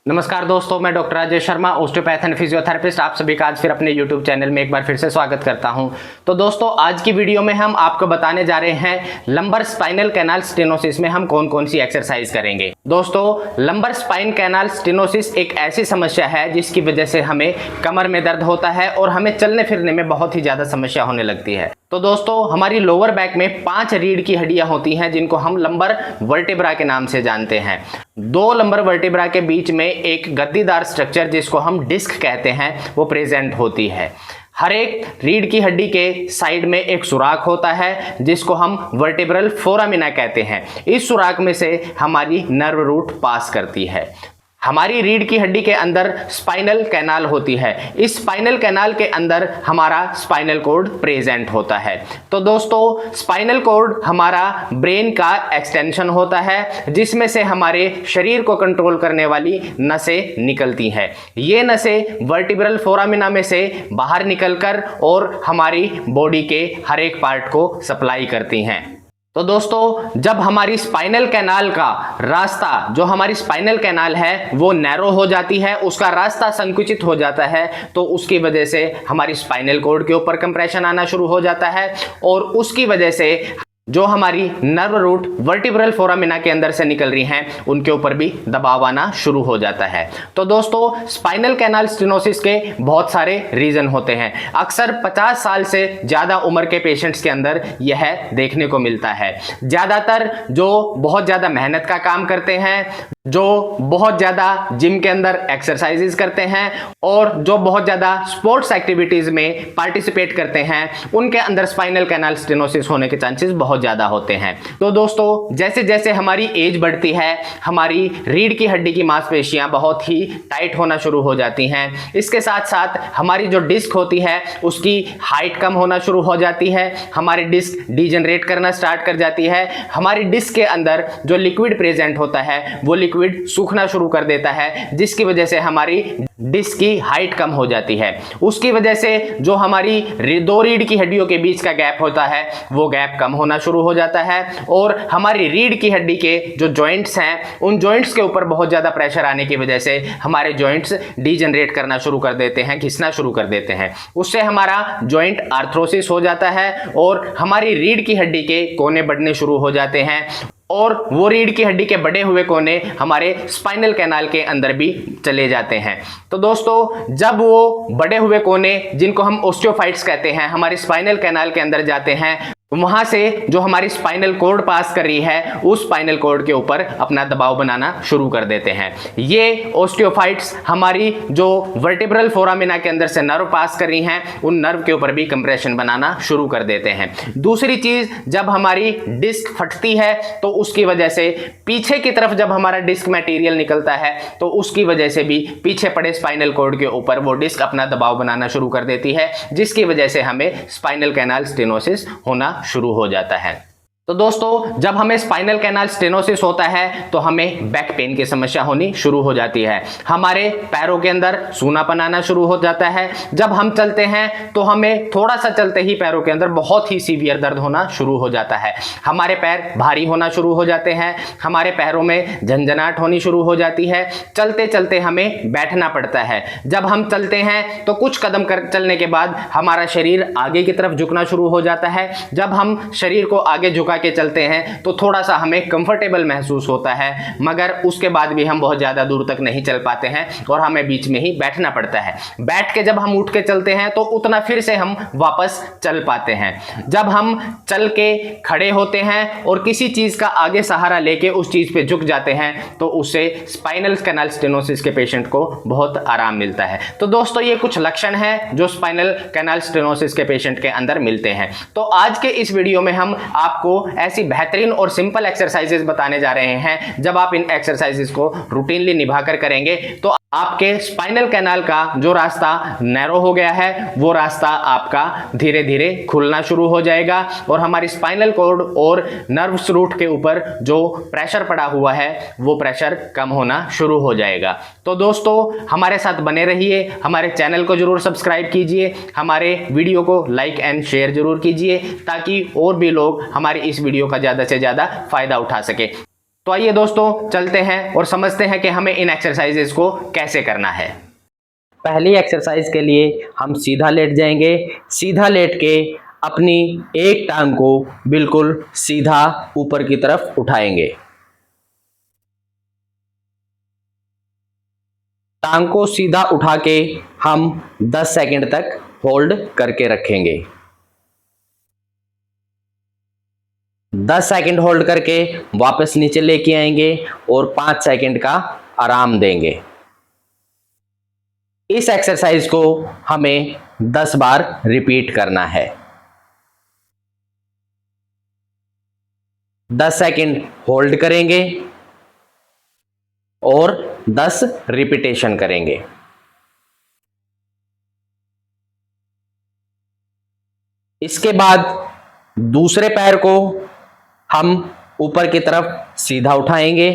नमस्कार दोस्तों, मैं doctor Rajesh Sharma, osteopath and physiotherapist, आप सभी का आज फिर अपने YouTube चैनल में एक बार फिर से स्वागत करता हूं। तो दोस्तों, आज की वीडियो में हम आपको बताने जा रहे हैं लंबर स्पाइनल कैनाल स्टेनोसिस में हम कौन कौन सी एक्सरसाइज करेंगे। दोस्तों, लंबर स्पाइन कैनाल स्टेनोसिस एक ऐसी समस्या है जिसकी वजह से हमें कमर में दर्द होता है और हमें चलने फिरने में बहुत ही ज्यादा समस्या होने लगती है। तो दोस्तों, हमारी लोअर बैक में 5 रीढ़ की हड्डियां होती हैं जिनको हम लंबर वर्टेब्रा के नाम से जानते हैं। 2 लंबर वर्टेब्रा के बीच में एक गद्दीदार स्ट्रक्चर जिसको हम डिस्क कहते हैं वो प्रेजेंट होती है। हर एक रीढ़ की हड्डी के साइड में एक सुराख होता है जिसको हम वर्टेब्रल फोरामिना कहते हैं। इस सुराख में से हमारी नर्व रूट पास करती है। हमारी रीढ़ की हड्डी के अंदर स्पाइनल कैनाल होती है। इस स्पाइनल कैनाल के अंदर हमारा स्पाइनल कॉर्ड प्रेजेंट होता है। तो दोस्तों, स्पाइनल कॉर्ड हमारा ब्रेन का एक्सटेंशन होता है जिसमें से हमारे शरीर को कंट्रोल करने वाली नसें निकलती हैं। ये नसें वर्टिब्रल फोरामिना में से बाहर निकलकर और हमारी बॉडी के हर एक पार्ट को सप्लाई करती हैं। तो दोस्तों, जब हमारी स्पाइनल कैनाल का रास्ता, जो हमारी स्पाइनल कैनाल है वो नैरो हो जाती है, उसका रास्ता संकुचित हो जाता है, तो उसकी वजह से हमारी स्पाइनल कॉर्ड के ऊपर कंप्रेशन आना शुरू हो जाता है और उसकी वजह से जो हमारी नर्व रूट वर्टिब्रल फोरामिना के अंदर से निकल रही हैं उनके ऊपर भी दबाव आना शुरू हो जाता है। तो दोस्तों, स्पाइनल कैनाल स्टेनोसिस के बहुत सारे रीजन होते हैं। अक्सर 50 साल से ज़्यादा उम्र के पेशेंट्स के अंदर यह देखने को मिलता है। ज़्यादातर जो बहुत ज़्यादा मेहनत का काम करते हैं, जो बहुत ज़्यादा जिम के अंदर एक्सरसाइजेज करते हैं और जो बहुत ज़्यादा स्पोर्ट्स एक्टिविटीज़ में पार्टिसिपेट करते हैं, उनके अंदर स्पाइनल कैनाल स्टेनोसिस होने के चांसेस बहुत ज़्यादा होते हैं। तो दोस्तों, जैसे जैसे हमारी एज बढ़ती है, हमारी रीढ़ की हड्डी की मांसपेशियां बहुत ही टाइट होना शुरू हो जाती हैं। इसके साथ साथ हमारी जो डिस्क होती है उसकी हाइट कम होना शुरू हो जाती है। हमारी डिस्क डिजनरेट करना स्टार्ट कर जाती है। हमारी डिस्क के अंदर जो लिक्विड प्रेजेंट होता है वो लिक्विड सूखना शुरू कर देता है, जिसकी वजह से हमारी डिस्क की हाइट कम हो जाती है। उसकी वजह से जो हमारी 2 रीढ़ की हड्डियों के बीच का गैप होता है वो गैप कम होना शुरू हो जाता है और हमारी रीढ़ की हड्डी के जो जॉइंट्स हैं उन जॉइंट्स के ऊपर बहुत ज़्यादा प्रेशर आने की वजह से हमारे जॉइंट्स डिजनरेट करना शुरू कर देते हैं, घिसना शुरू कर देते हैं। उससे हमारा जॉइंट आर्थरोसिस हो जाता है और हमारी रीढ़ की हड्डी के कोने बढ़ने शुरू हो जाते हैं और वो रीढ़ की हड्डी के बढ़े हुए कोने हमारे स्पाइनल कैनाल के अंदर भी चले जाते हैं। तो दोस्तों, जब वो बढ़े हुए कोने, जिनको हम ओस्टियोफाइट्स कहते हैं, हमारे स्पाइनल कैनाल के अंदर जाते हैं, वहां से जो हमारी स्पाइनल कॉर्ड पास कर रही है उस स्पाइनल कॉर्ड के ऊपर अपना दबाव बनाना शुरू कर देते हैं। ये ओस्टियोफाइट्स हमारी जो वर्टिब्रल फोरामिना के अंदर से नर्व पास कर रही हैं उन नर्व के ऊपर भी कंप्रेशन बनाना शुरू कर देते हैं। दूसरी चीज, जब हमारी डिस्क फटती है तो उसकी वजह से पीछे की तरफ जब हमारा डिस्क मटेरियल निकलता है तो उसकी वजह से भी पीछे पड़े स्पाइनल कॉर्ड के ऊपर वो डिस्क अपना दबाव बनाना शुरू कर देती है, जिसकी वजह से हमें स्पाइनल कैनाल स्टेनोसिस होना शुरू हो जाता है। तो दोस्तों, जब हमें स्पाइनल कैनाल स्टेनोसिस होता है तो हमें बैक पेन की समस्या होनी शुरू हो जाती है। हमारे पैरों के अंदर सूनापन आना शुरू हो जाता है। जब हम चलते हैं तो हमें थोड़ा सा चलते ही पैरों के अंदर बहुत ही सीवियर दर्द होना शुरू हो जाता है। हमारे पैर भारी होना शुरू हो जाते हैं। हमारे पैरों में झंझनाहट होनी शुरू हो जाती है। चलते चलते हमें बैठना पड़ता है। जब हम चलते हैं तो कुछ कदम चलने के बाद हमारा शरीर आगे की तरफ झुकना शुरू हो जाता है। जब हम शरीर को आगे झुका के चलते हैं तो थोड़ा सा हमें कंफर्टेबल महसूस होता है, मगर उसके बाद भी हम बहुत ज्यादा दूर तक नहीं चल पाते हैं और हमें बीच में ही बैठना पड़ता है। बैठ के जब हम उठ के चलते हैं तो उतना फिर से हम वापस चल पाते हैं। जब हम चल के खड़े होते हैं और किसी चीज का आगे सहारा लेके उस चीज पे झुक जाते हैं तो उससे स्पाइनल कैनाल स्टेनोसिस के पेशेंट को बहुत आराम मिलता है। तो दोस्तों, ये कुछ लक्षण हैं जो स्पाइनल कैनाल स्टेनोसिस के पेशेंट के अंदर मिलते हैं। तो आज के इस वीडियो में हम आपको ऐसी बेहतरीन और सिंपल एक्सरसाइजेस बताने जा रहे हैं। जब आप इन एक्सरसाइजेस को रूटीनली निभाकर करेंगे तो आपके स्पाइनल कैनाल का जो रास्ता नैरो हो गया है वो रास्ता आपका धीरे धीरे खुलना शुरू हो जाएगा और हमारी स्पाइनल कॉर्ड और नर्व्स रूट के ऊपर जो प्रेशर पड़ा हुआ है वो प्रेशर कम होना शुरू हो जाएगा। तो दोस्तों, हमारे साथ बने रहिए, हमारे चैनल को जरूर सब्सक्राइब कीजिए, हमारे वीडियो को लाइक एंड शेयर जरूर कीजिए ताकि और भी लोग हमारी इस वीडियो का ज़्यादा से ज़्यादा फायदा उठा सके। तो आइए दोस्तों चलते हैं और समझते हैं कि हमें इन एक्सरसाइजेस को कैसे करना है। पहली एक्सरसाइज के लिए हम सीधा लेट जाएंगे। सीधा लेट के अपनी एक टांग को बिल्कुल सीधा ऊपर की तरफ उठाएंगे। टांग को सीधा उठा के हम 10 सेकंड तक होल्ड करके रखेंगे। 10 सेकंड होल्ड करके वापस नीचे लेके आएंगे और 5 सेकंड का आराम देंगे। इस एक्सरसाइज को हमें 10 बार रिपीट करना है। 10 सेकंड होल्ड करेंगे और 10 रिपीटेशन करेंगे। इसके बाद दूसरे पैर को हम ऊपर की तरफ सीधा उठाएंगे।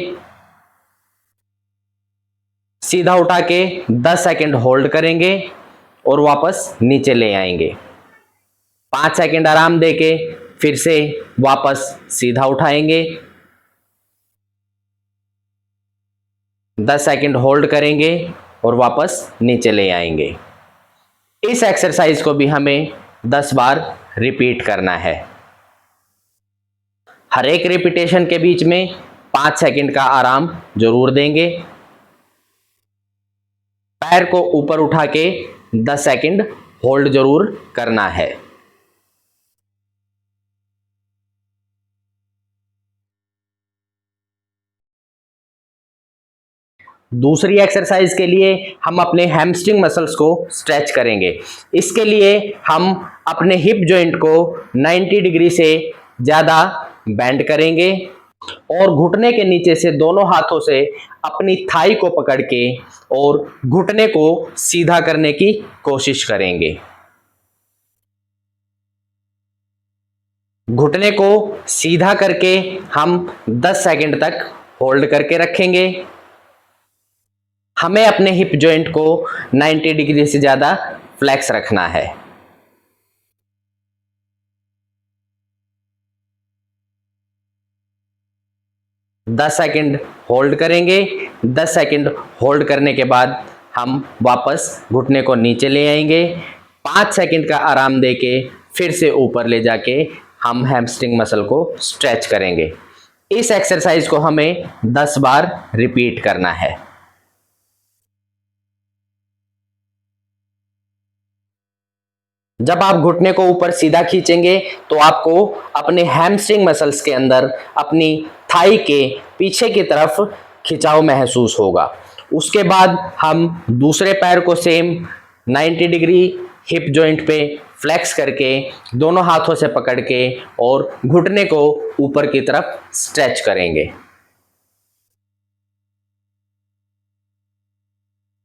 सीधा उठा के 10 सेकंड होल्ड करेंगे और वापस नीचे ले आएंगे। 5 सेकंड आराम देके फिर से वापस सीधा उठाएंगे। 10 सेकंड होल्ड करेंगे और वापस नीचे ले आएंगे। इस एक्सरसाइज को भी हमें 10 बार रिपीट करना है। हर एक रिपीटेशन के बीच में 5 सेकंड का आराम जरूर देंगे। पैर को ऊपर उठा के 10 सेकंड होल्ड जरूर करना है। दूसरी एक्सरसाइज के लिए हम अपने हैमस्ट्रिंग मसल्स को स्ट्रेच करेंगे। इसके लिए हम अपने हिप जॉइंट को 90 डिग्री से ज़्यादा बेंड करेंगे और घुटने के नीचे से दोनों हाथों से अपनी थाई को पकड़ के और घुटने को सीधा करने की कोशिश करेंगे। घुटने को सीधा करके हम 10 सेकंड तक होल्ड करके रखेंगे। हमें अपने हिप जॉइंट को 90 डिग्री से ज़्यादा फ्लेक्स रखना है। दस सेकंड होल्ड करेंगे। 10 सेकंड होल्ड करने के बाद हम वापस घुटने को नीचे ले आएंगे। 5 सेकंड का आराम देके फिर से ऊपर ले जाके हम हैमस्ट्रिंग मसल को स्ट्रेच करेंगे। इस एक्सरसाइज को हमें 10 बार रिपीट करना है। जब आप घुटने को ऊपर सीधा खींचेंगे तो आपको अपने हैमस्ट्रिंग मसल्स के अंदर अपनी थाई के पीछे की तरफ खिंचाव महसूस होगा। उसके बाद हम दूसरे पैर को सेम 90 डिग्री हिप जॉइंट पे फ्लेक्स करके दोनों हाथों से पकड़ के और घुटने को ऊपर की तरफ स्ट्रेच करेंगे।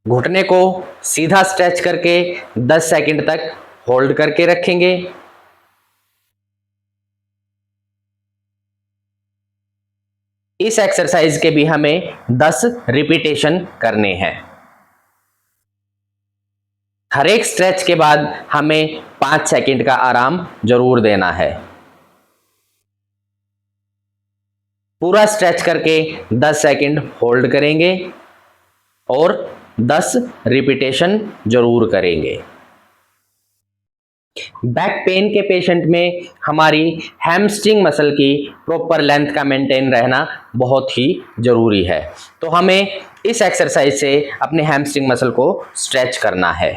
घुटने को सीधा स्ट्रेच करके 10 सेकंड तक होल्ड करके रखेंगे। इस एक्सरसाइज के भी हमें 10 रिपीटेशन करने हैं। हर एक स्ट्रेच के बाद हमें 5 सेकंड का आराम जरूर देना है। पूरा स्ट्रेच करके 10 सेकंड होल्ड करेंगे और 10 रिपीटेशन जरूर करेंगे। बैक पेन के पेशेंट में हमारी हैमस्ट्रिंग मसल की प्रॉपर लेंथ का मेंटेन रहना बहुत ही जरूरी है। तो हमें इस एक्सरसाइज से अपने हैमस्ट्रिंग मसल को स्ट्रेच करना है।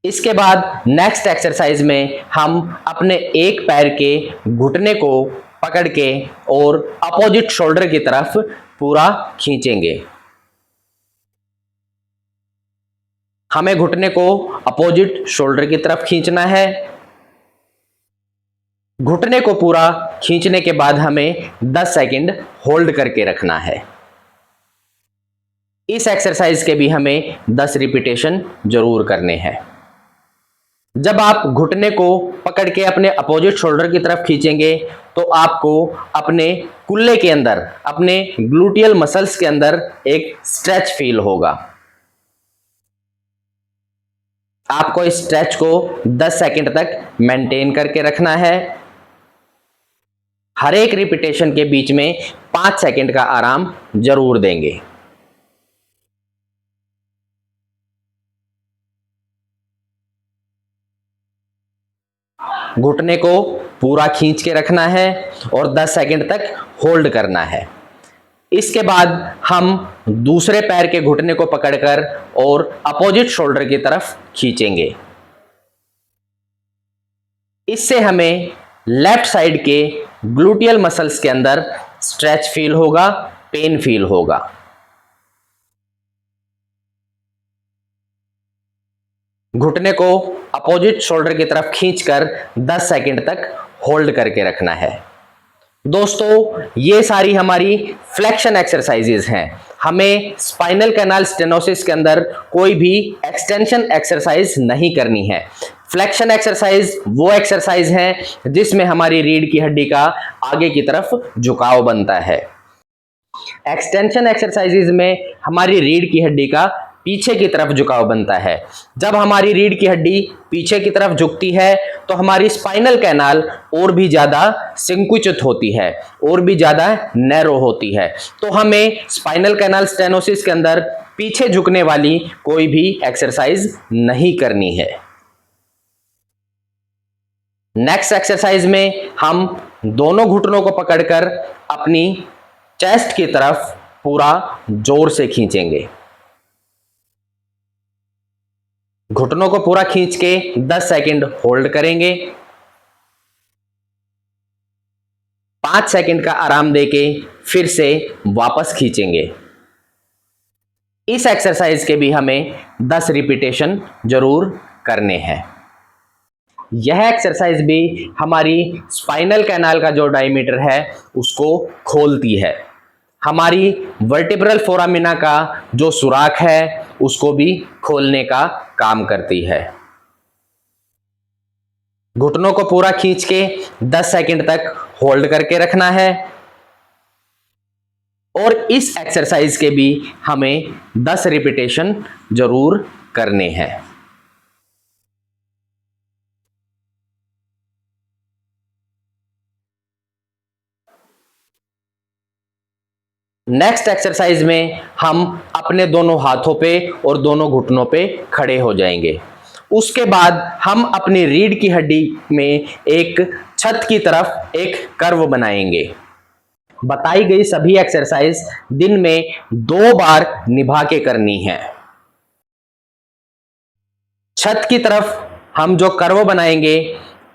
इसके बाद नेक्स्ट एक्सरसाइज में हम अपने एक पैर के घुटने को पकड़ के और अपोजिट शोल्डर की तरफ पूरा खींचेंगे। हमें घुटने को अपोजिट शोल्डर की तरफ खींचना है। घुटने को पूरा खींचने के बाद हमें 10 सेकंड होल्ड करके रखना है। इस एक्सरसाइज के भी हमें 10 रिपीटेशन जरूर करने हैं। जब आप घुटने को पकड़ के अपने अपोजिट शोल्डर की तरफ खींचेंगे तो आपको अपने कुल्ले के अंदर, अपने ग्लूटियल मसल्स के अंदर एक स्ट्रेच फील होगा। आपको इस स्ट्रेच को 10 सेकंड तक मेंटेन करके रखना है। हर एक रिपीटेशन के बीच में 5 सेकंड का आराम जरूर देंगे। घुटने को पूरा खींच के रखना है और 10 सेकंड तक होल्ड करना है। इसके बाद हम दूसरे पैर के घुटने को पकड़कर और अपोजिट शोल्डर की तरफ खींचेंगे। इससे हमें लेफ्ट साइड के ग्लूटियल मसल्स के अंदर स्ट्रेच फील होगा, पेन फील होगा। घुटने को अपोजिट शोल्डर की तरफ खींचकर 10 सेकंड तक होल्ड करके रखना है। दोस्तों, ये सारी हमारी फ्लेक्शन एक्सरसाइजेज हैं। हमें स्पाइनल कैनाल स्टेनोसिस के अंदर कोई भी एक्सटेंशन एक्सरसाइज नहीं करनी है। फ्लेक्शन एक्सरसाइज वो एक्सरसाइज है जिसमें हमारी रीढ़ की हड्डी का आगे की तरफ झुकाव बनता है। एक्सटेंशन एक्सरसाइजेज में हमारी रीढ़ की हड्डी का पीछे की तरफ झुकाव बनता है। जब हमारी रीढ़ की हड्डी पीछे की तरफ झुकती है तो हमारी स्पाइनल कैनाल और भी ज्यादा संकुचित होती है, और भी ज्यादा नैरो होती है। तो हमें स्पाइनल कैनाल स्टेनोसिस के अंदर पीछे झुकने वाली कोई भी एक्सरसाइज नहीं करनी है। नेक्स्ट एक्सरसाइज में हम दोनों घुटनों को पकड़कर अपनी चेस्ट की तरफ पूरा जोर से खींचेंगे। घुटनों को पूरा खींच के 10 सेकंड होल्ड करेंगे। 5 सेकंड का आराम देके फिर से वापस खींचेंगे। इस एक्सरसाइज के भी हमें 10 रिपीटेशन जरूर करने हैं। यह एक्सरसाइज भी हमारी स्पाइनल कैनाल का जो डायमीटर है उसको खोलती है। हमारी वर्टिब्रल फोरामिना का जो सुराख है उसको भी खोलने का काम करती है। घुटनों को पूरा खींच के 10 सेकंड तक होल्ड करके रखना है, और इस एक्सरसाइज के भी हमें 10 रिपीटेशन जरूर करने हैं। नेक्स्ट एक्सरसाइज में हम अपने दोनों हाथों पे और दोनों घुटनों पे खड़े हो जाएंगे। उसके बाद हम अपनी रीढ़ की हड्डी में एक छत की तरफ एक कर्व बनाएंगे। बताई गई सभी एक्सरसाइज दिन में 2 बार निभा के करनी है। छत की तरफ हम जो कर्व बनाएंगे,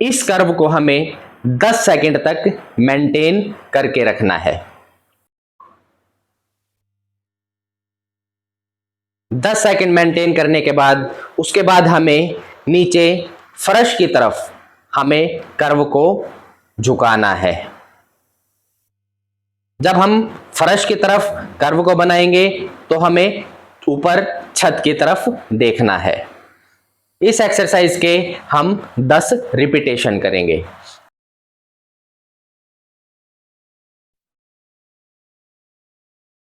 इस कर्व को हमें 10 सेकंड तक मेंटेन करके रखना है। 10 सेकंड मेंटेन करने के बाद उसके बाद हमें नीचे फर्श की तरफ हमें कर्व को झुकाना है। जब हम फर्श की तरफ कर्व को बनाएंगे तो हमें ऊपर छत की तरफ देखना है। इस एक्सरसाइज के हम 10 रिपीटेशन करेंगे।